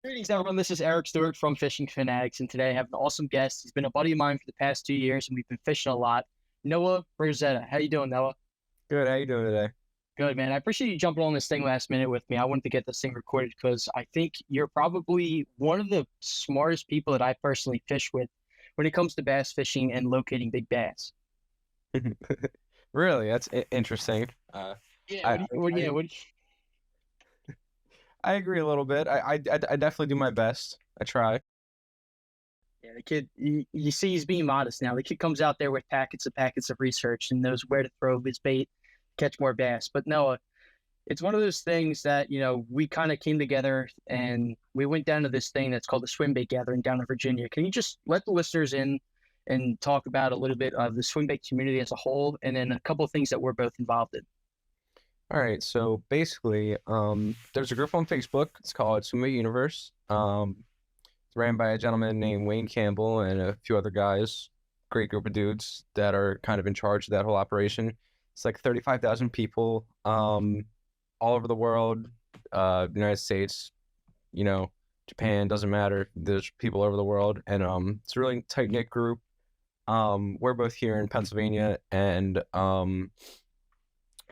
Greetings, everyone. This is Eric Stewart from Fishing Fanatics, and today I have an awesome guest. He's been a buddy of mine for the past 2 years, and we've been fishing a lot. Noah Rosetta. How you doing, Noah? Good. How you doing today? Good, man. I appreciate you jumping on this thing last minute with me. I wanted to get this thing recorded because I think you're probably one of the smartest people that I personally fish with when it comes to bass fishing and locating big bass. Really, that's interesting. Yeah. I, I I agree a little bit. I definitely do my best. I try. Yeah, the kid, you see he's being modest now. The kid comes out there with packets of research and knows where to throw his bait, catch more bass. But Noah, it's one of those things that, we kind of came together and we went down to this thing that's called the Swimbait Gathering down in Virginia. Can you just let the listeners in and talk about a little bit of the swimbait community as a whole, and then a couple of things that we're both involved in? All right. So basically, there's a group on Facebook. It's called Swimbait Universe. It's ran by a gentleman named Wayne Campbell and a few other guys. Great group of dudes that are kind of in charge of that whole operation. It's like 35,000 people, all over the world, United States, Japan, doesn't matter. There's people all over the world, and it's a really tight knit group. We're both here in Pennsylvania, and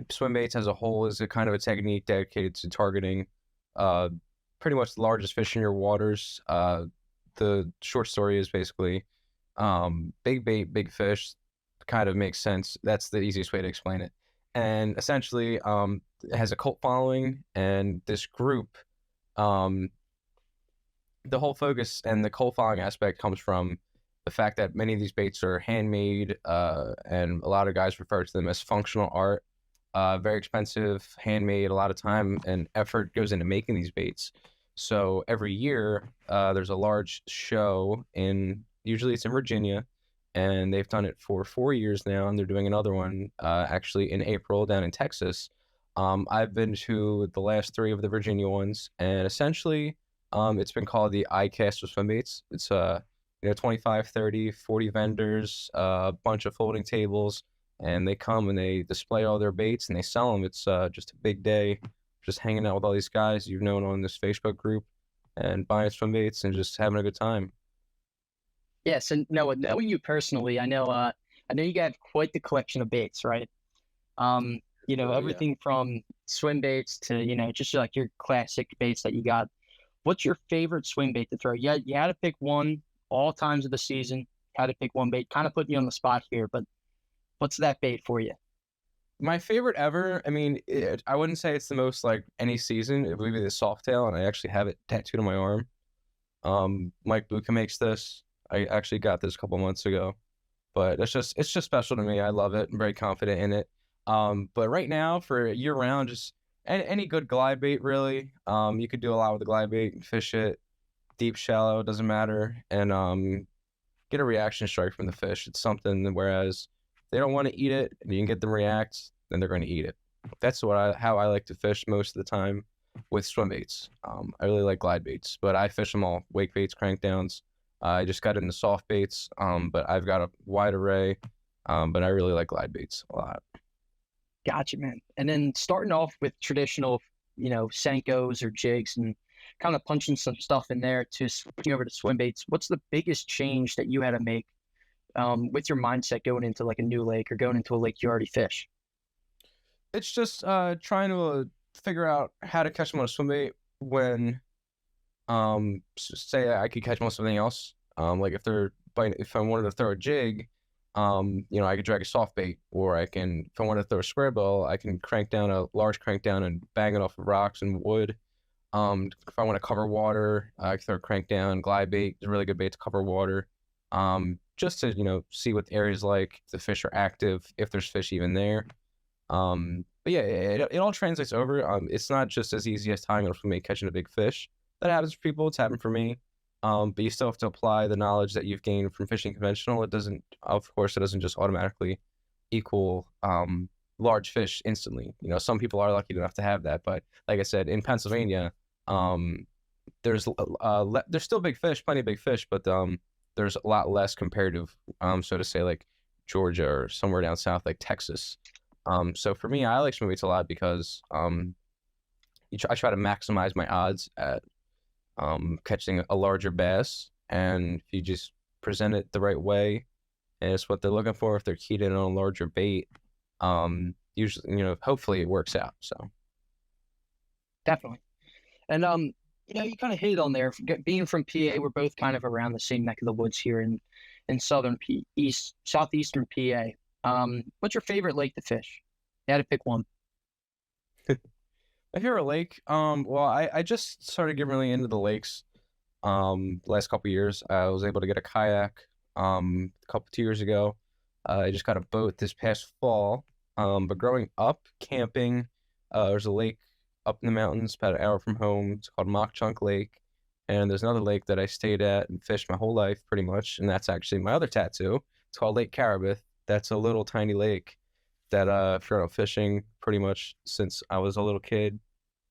swimbaits as a whole is a kind of a technique dedicated to targeting pretty much the largest fish in your waters. The short story is basically big bait, big fish. Kind of makes sense. That's the easiest way to explain it. And essentially, it has a cult following, and this group, the whole focus and the cult following aspect comes from the fact that many of these baits are handmade, and a lot of guys refer to them as functional art. Very expensive, handmade. A lot of time and effort goes into making these baits. So every year, there's a large show usually it's in Virginia, and they've done it for 4 years now, and they're doing another one actually in April down in Texas. I've been to the last 3 of the Virginia ones, and essentially, it's been called the iCast of Swimbaits. It's 25, 30, 40 vendors, a bunch of folding tables, and they come and they display all their baits and they sell them. It's just a big day, just hanging out with all these guys you've known on this Facebook group and buying swim baits and just having a good time. Yes, and Noah, knowing you personally, I know you got quite the collection of baits, right? Oh, yeah. Everything from swim baits to, just like your classic baits that you got. What's your favorite swim bait to throw? Yeah, you had to pick one all times of the season, had to pick one bait, kind of put you on the spot here, but what's that bait for you? My favorite ever, I mean, I wouldn't say it's the most like any season. It would be the Softail, and I actually have it tattooed on my arm. Mike Buka makes this. I actually got this a couple months ago, but it's just special to me. I love it. I'm very confident in it. But right now for year round, just any good glide bait really. You could do a lot with the glide bait, fish it deep, shallow, doesn't matter, and get a reaction strike from the fish. It's something whereas they don't want to eat it and you can get them react, then they're going to eat it. That's how I like to fish most of the time with swim baits. I really like glide baits, but I fish them all: wake baits, crank downs. I just got into soft baits, but I've got a wide array. But I really like glide baits a lot. Gotcha, man. And then starting off with traditional, Senkos or jigs and kind of punching some stuff in there to switching over to swim baits. What's the biggest change that you had to make with your mindset going into like a new lake or going into a lake you already fish? It's just trying to figure out how to catch them on a swim bait when say I could catch them on something else. Like if I wanted to throw a jig, I could drag a soft bait, or if I wanted to throw a square bill, I can crank down a large crank down and bang it off of rocks and wood. If I want to cover water, I can throw a crank down. Glide bait is a really good bait to cover water. Just to, see what the area's like, if the fish are active, if there's fish even there. But yeah, it all translates over. It's not just as easy as tying it for me catching a big fish. That happens for people. It's happened for me. But you still have to apply the knowledge that you've gained from fishing conventional. It doesn't just automatically equal large fish instantly. Some people are lucky enough to have that. But like I said, in Pennsylvania, there's still big fish, plenty of big fish, but there's a lot less comparative, so to say, like Georgia or somewhere down south, like Texas. So for me, I like swim baits a lot because I try to maximize my odds at catching a larger bass. And if you just present it the right way, and it's what they're looking for, if they're keyed in on a larger bait, usually, hopefully it works out. So Definitely. And you kind of hit on there. Being from PA, we're both kind of around the same neck of the woods here in southeastern PA. What's your favorite lake to fish? You had to pick one. my favorite lake, well, I just started getting really into the lakes. Last couple of years, I was able to get a kayak. A couple 2 years ago, I just got a boat this past fall. But growing up camping, there's a lake up in the mountains about an hour from home. It's called Mock Chunk Lake. And there's another lake that I stayed at and fished my whole life pretty much. And that's actually my other tattoo. It's called Lake Caribith. That's a little tiny lake that I've grown up fishing pretty much since I was a little kid.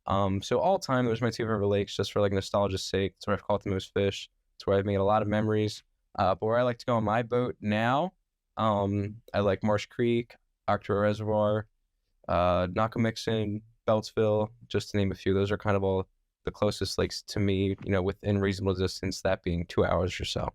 So all time, those are my two favorite lakes, just for like nostalgia's sake. It's where I've caught the most fish. It's where I've made a lot of memories. But where I like to go on my boat now, I like Marsh Creek, Octorara Reservoir, Nakamixon, Beltsville, just to name a few. Those are kind of all the closest lakes to me, within reasonable distance, that being 2 hours or so.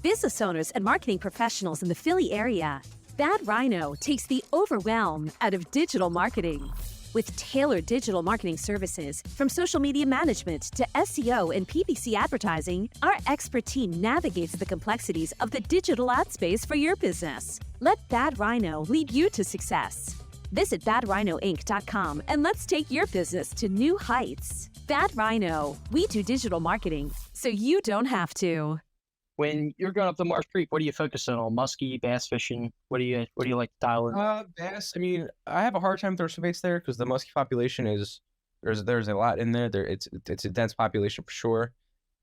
Business owners and marketing professionals in the Philly area, Bad Rhino takes the overwhelm out of digital marketing. With tailored digital marketing services, from social media management to SEO and PPC advertising, our expert team navigates the complexities of the digital ad space for your business. Let Bad Rhino lead you to success. Visit badrhinoinc.com and let's take your business to new heights. Bad Rhino, we do digital marketing, so you don't have to. When you're going up the Marsh Creek, what are you focusing on? Muskie, bass fishing? What do you like to dial in? Bass. I mean, I have a hard time throwing baits there because the muskie population there's a lot in there. It's a dense population for sure,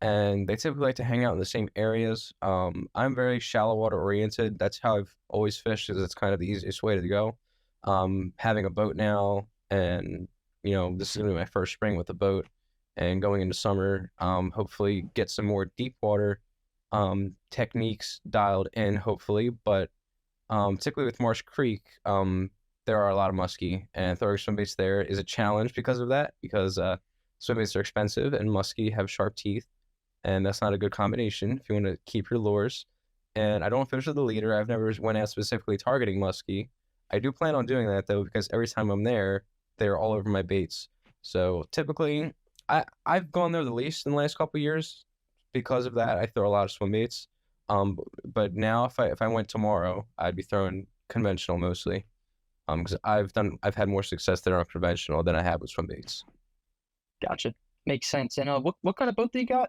and they typically like to hang out in the same areas. I'm very shallow water oriented. That's how I've always fished, because it's kind of the easiest way to go. Having a boat now, and this is gonna be my first spring with a boat, and going into summer, hopefully get some more deep water techniques dialed in, hopefully. But particularly with Marsh Creek, there are a lot of muskie, and throwing swim baits there is a challenge because of that, because swim baits are expensive and muskie have sharp teeth, and that's not a good combination if you want to keep your lures. And I don't fish with the leader. I've never went out specifically targeting muskie. I do plan on doing that though, because every time I'm there, they're all over my baits. So typically I've gone there the least in the last couple of years. Because of that, I throw a lot of swim baits. But now if I went tomorrow, I'd be throwing conventional mostly. Because I've had more success there on conventional than I have with swim baits. Gotcha. Makes sense. And what kind of boat do you got?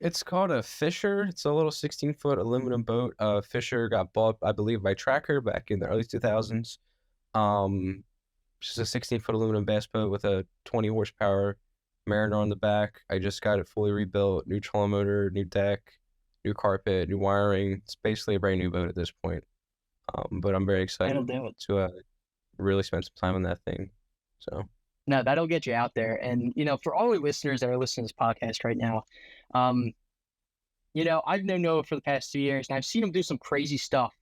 It's called a Fisher. It's a little 16-foot aluminum boat. Fisher got bought, I believe, by Tracker back in the early 2000s. Just a 16-foot aluminum bass boat with a 20 horsepower Mariner on the back. I just got it fully rebuilt, new trolling motor, new deck, new carpet, new wiring. It's basically a brand new boat at this point. But I'm very excited to really spend some time on that thing. So no, that'll get you out there. And for all the listeners that are listening to this podcast right now, I've known Noah for the past 2 years, and I've seen him do some crazy stuff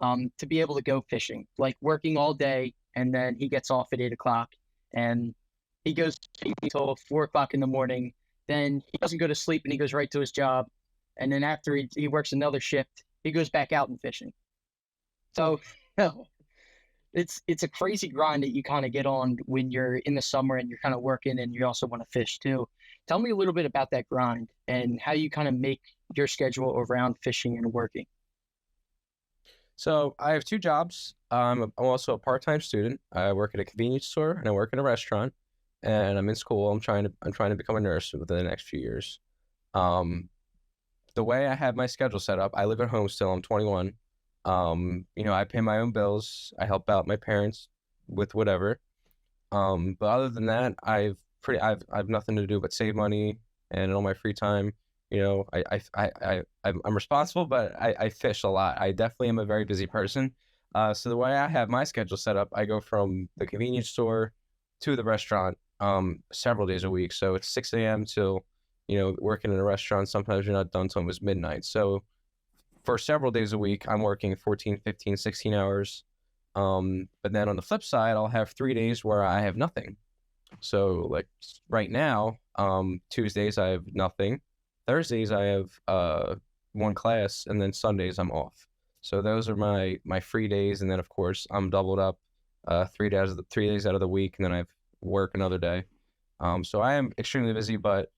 to be able to go fishing, like working all day, and then he gets off at 8:00 and he goes until 4:00 in the morning. Then he doesn't go to sleep and he goes right to his job. And then after he works another shift, he goes back out and fishing. So it's a crazy grind that you kind of get on when you're in the summer and you're kind of working and you also want to fish too. Tell me a little bit about that grind and how you kind of make your schedule around fishing and working. So I have two jobs. I'm also a part-time student. I work at a convenience store and I work in a restaurant. And I'm in school. I'm trying to become a nurse within the next few years. The way I have my schedule set up, I live at home still. I'm 21. I pay my own bills. I help out my parents with whatever. But other than that, I've nothing to do but save money, and in all my free time, I'm responsible, but I fish a lot. I definitely am a very busy person. So the way I have my schedule set up, I go from the convenience store to the restaurant several days a week. So it's 6 a.m. till, working in a restaurant. Sometimes you're not done till almost midnight. So for several days a week, I'm working 14, 15, 16 hours. But then on the flip side, I'll have 3 days where I have nothing. So like right now, Tuesdays I have nothing. Thursdays I have one class, and then Sundays I'm off. So those are my free days, and then of course I'm doubled up 3 days out of the week, and then I have work another day. So I am extremely busy, but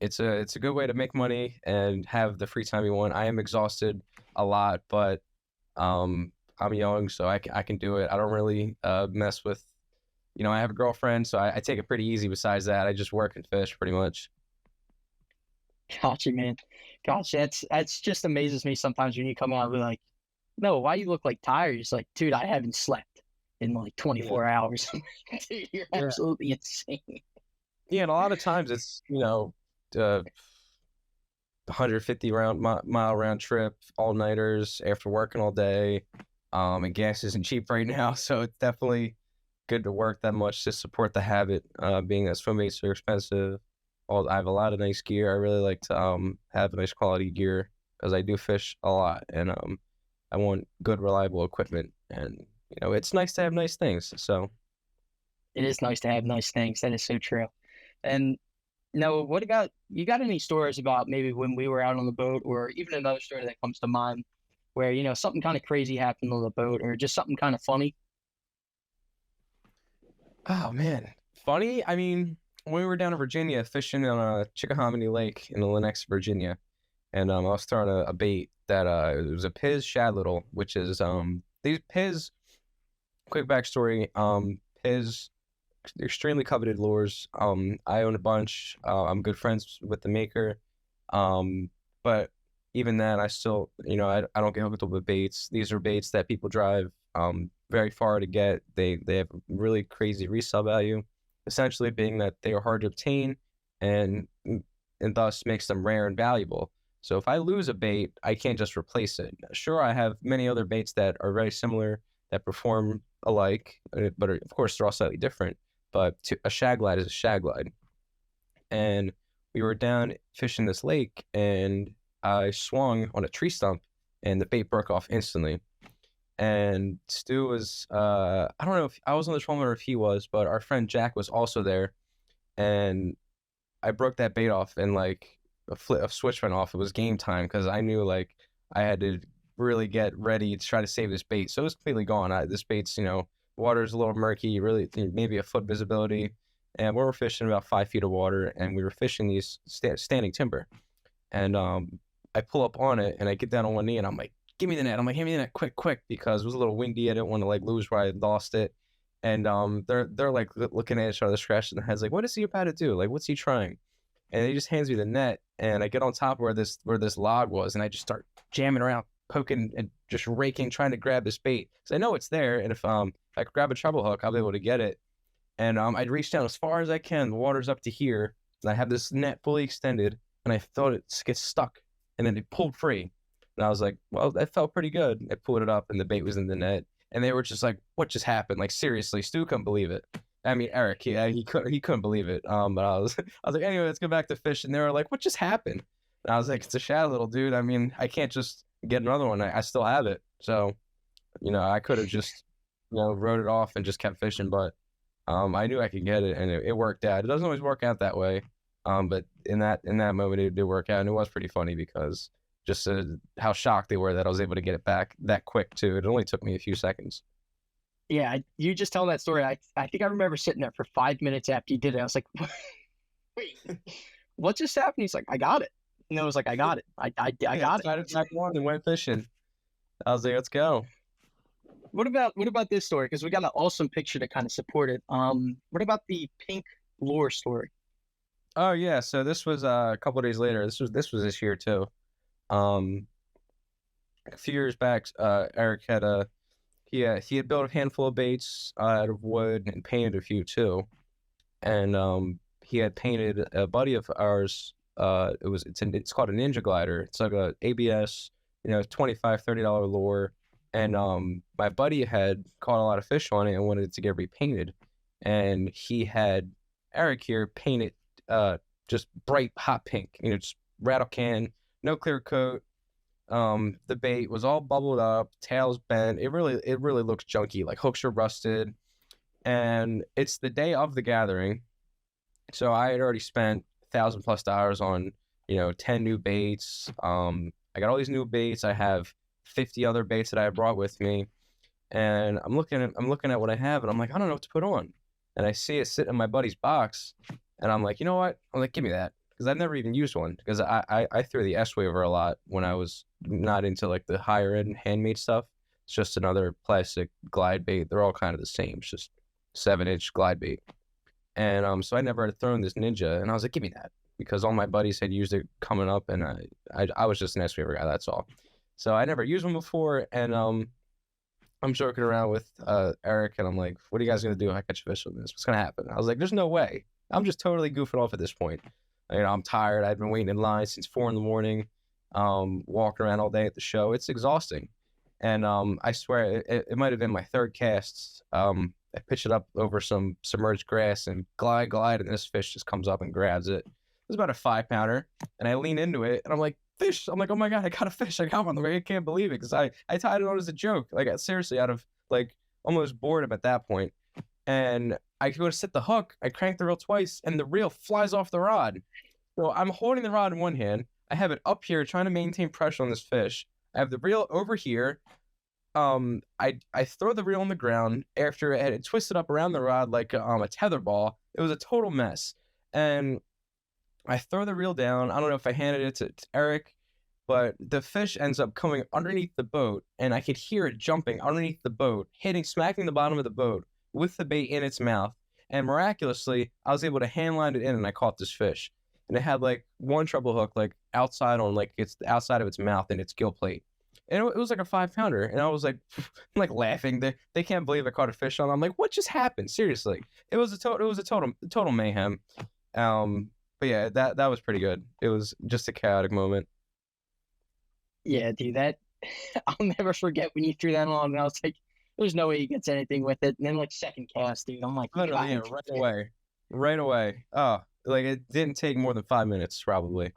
it's a good way to make money and have the free time you want. I am exhausted a lot, but I'm young, so I can do it. I don't really mess with, I have a girlfriend, so I take it pretty easy. Besides that, I just work and fish pretty much. Gotcha, man. Gosh, that's just amazes me sometimes when you come on. We're like, no, why you look like tired? It's like, dude, I haven't slept in like 24 hours. Dude, you're Yeah. absolutely insane. Yeah, and a lot of times it's 150 mile round trip, all nighters after working all day, and gas isn't cheap right now, so it's definitely good to work that much to support the habit. Being that swim baits are expensive. I have a lot of nice gear. I really like to have nice quality gear because I do fish a lot, and I want good reliable equipment, and it's nice to have nice things. So It is nice to have nice things. That is so true. And no, what about you got any stories about maybe when we were out on the boat, or even another story that comes to mind where, something kind of crazy happened on the boat or just something kind of funny? oh man, funny. I mean, when we were down in Virginia fishing on a Chickahominy Lake in Lenexa, Virginia, and I was throwing a bait that it was a Piz Shad Little, which is these Piz. Quick backstory: Piz, extremely coveted lures. I own a bunch. I'm good friends with the maker, but even then, I still, I don't get hooked up with baits. These are baits that people drive very far to get. They have really crazy resale value, essentially being that they are hard to obtain, and thus makes them rare and valuable. So if I lose a bait, I can't just replace it. Sure, I have many other baits that are very similar that perform alike, but of course they're all slightly different. But a shag glide is a shag glide. And we were down fishing this lake, and I swung on a tree stump, and the bait broke off instantly. And Stu was, I don't know if I was on the trolling or if he was, but our friend Jack was also there. And I broke that bait off, and like a switch went off. It was game time because I knew like I had to really get ready to try to save this bait. So it was completely gone. This bait's, water's a little murky, really maybe a foot visibility. And we were fishing about 5 feet of water, and we were fishing these standing timber. And I pull up on it, and I get down on one knee, and I'm like, give me the net. I'm like, give me the net quick, because it was a little windy. I didn't want to like lose where I had lost it. And they're like looking at each other, scratching their heads, like, what is he about to do? Like, what's he trying? And he just hands me the net, and I get on top where this log was, and I just start jamming around, poking and just raking, trying to grab this bait. Because I know it's there, and if I could grab a treble hook, I'll be able to get it. And I'd reach down as far as I can. The water's up to here, and I have this net fully extended, and I thought it gets stuck, and then it pulled free. And I was like, well, that felt pretty good. I pulled it up, and the bait was in the net. And they were just like, what just happened? Like, seriously, Stu couldn't believe it. I mean, Eric, he couldn't believe it. But I was like, anyway, let's go back to fish. And they were like, what just happened? And I was like, it's a shad little, dude. I mean, I can't just get another one. I still have it. So, I could have just, wrote it off and just kept fishing. But I knew I could get it, and it worked out. It doesn't always work out that way. But in that moment, it did work out, and it was pretty funny because just how shocked they were that I was able to get it back that quick too. It only took me a few seconds. Yeah, you just tell that story. I think I remember sitting there for 5 minutes after you did it. I was like, wait, what just happened? He's like, I got it. And I was like, I got it. I got it. Started back on and went fishing. I was like, let's go. What about this story? Because we got an awesome picture to kind of support it. What about the pink lure story? Oh yeah, so this was a couple of days later. This was this year too. A few years back, Eric had he had built a handful of baits out of wood and painted a few too, and he had painted a buddy of ours. It's called a Ninja Glider. It's like a ABS, $25-$30 lure, and my buddy had caught a lot of fish on it and wanted it to get repainted, and he had Eric here paint it just bright hot pink, just rattle can, no clear coat. The bait was all bubbled up, tails bent. It really looks junky. Like hooks are rusted, and it's the day of the gathering. So I had already spent $1,000+ on, 10 new baits. I got all these new baits. I have 50 other baits that I brought with me, and I'm looking at what I have, and I'm like, I don't know what to put on. And I see it sitting in my buddy's box, and I'm like, you know what? I'm like, give me that, because I've never even used one, because I threw the S-Waver a lot when I was not into like the higher end handmade stuff. It's just another plastic glide bait. They're all kind of the same. It's just 7-inch glide bait. And so I never had thrown this Ninja, and I was like, give me that, because all my buddies had used it coming up, and I was just an S-Waver guy, that's all. So I never used one before, and I'm joking around with Eric, and I'm like, what are you guys going to do if I catch a fish with this? What's going to happen? I was like, there's no way. I'm just totally goofing off at this point. I'm tired. I've been waiting in line since 4 a.m, walking around all day at the show. It's exhausting. And I swear, it might have been my third cast. I pitch it up over some submerged grass and glide, and this fish just comes up and grabs it. It was about a 5-pounder, and I lean into it, and I'm like, fish. I'm like, oh my God, I got a fish. I got one. I can't believe it, because I tied it on as a joke. Like, seriously, out of like almost boredom at that point. And I go to set the hook. I crank the reel twice, and the reel flies off the rod. So I'm holding the rod in one hand. I have it up here trying to maintain pressure on this fish. I have the reel over here. I throw the reel on the ground after it had twisted up around the rod like a tether ball. It was a total mess. And I throw the reel down. I don't know if I handed it to Eric, but the fish ends up coming underneath the boat, and I could hear it jumping underneath the boat, smacking the bottom of the boat with the bait in its mouth. And miraculously, I was able to hand line it in, and I caught this fish. And it had like one treble hook, like outside on like it's the outside of its mouth and its gill plate. And it was like a 5-pounder, and I was like, like laughing. They can't believe I caught a fish on. I'm like, what just happened? Seriously, it was a total mayhem. But yeah, that was pretty good. It was just a chaotic moment. Yeah, dude, that I'll never forget when you threw that on, and I was like, there's no way he gets anything with it. And then like second cast, dude, I'm like, literally, yeah, right away. Oh, like it didn't take more than 5 minutes, probably.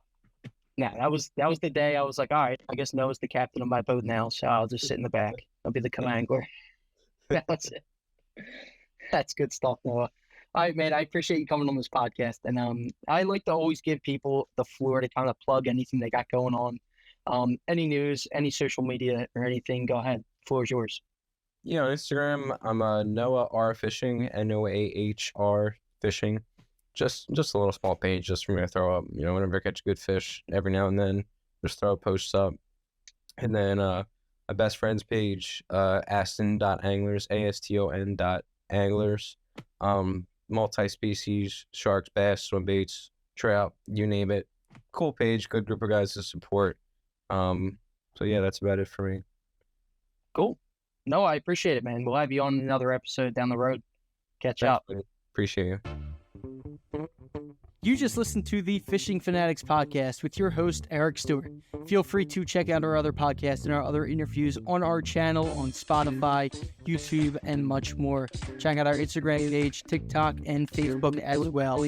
Nah, that was the day I was like, all right, I guess Noah's the captain of my boat now, so I'll just sit in the back. I'll be the co-angler. That's it. That's good stuff, Noah. All right, man, I appreciate you coming on this podcast. And I like to always give people the floor to kind of plug anything they got going on. Any news, any social media or anything, go ahead. The floor is yours. Yeah, on Instagram, I'm Noah R Fishing, NOAHR Fishing. Just a little small page just for me to throw up, whenever I catch a good fish, every now and then, just throw posts up. And then my best friend's page, aston.anglers, ASTON.anglers, multi-species, sharks, bass, swimbaits, trout, you name it. Cool page, good group of guys to support. So yeah, that's about it for me. Cool. No, I appreciate it, man. We'll have you on another episode down the road. Catch up. Appreciate you. You just listened to the Fishing Fanatics Podcast with your host, Eric Stewart. Feel free to check out our other podcasts and our other interviews on our channel on Spotify, YouTube, and much more. Check out our Instagram page, TikTok, and Facebook as well.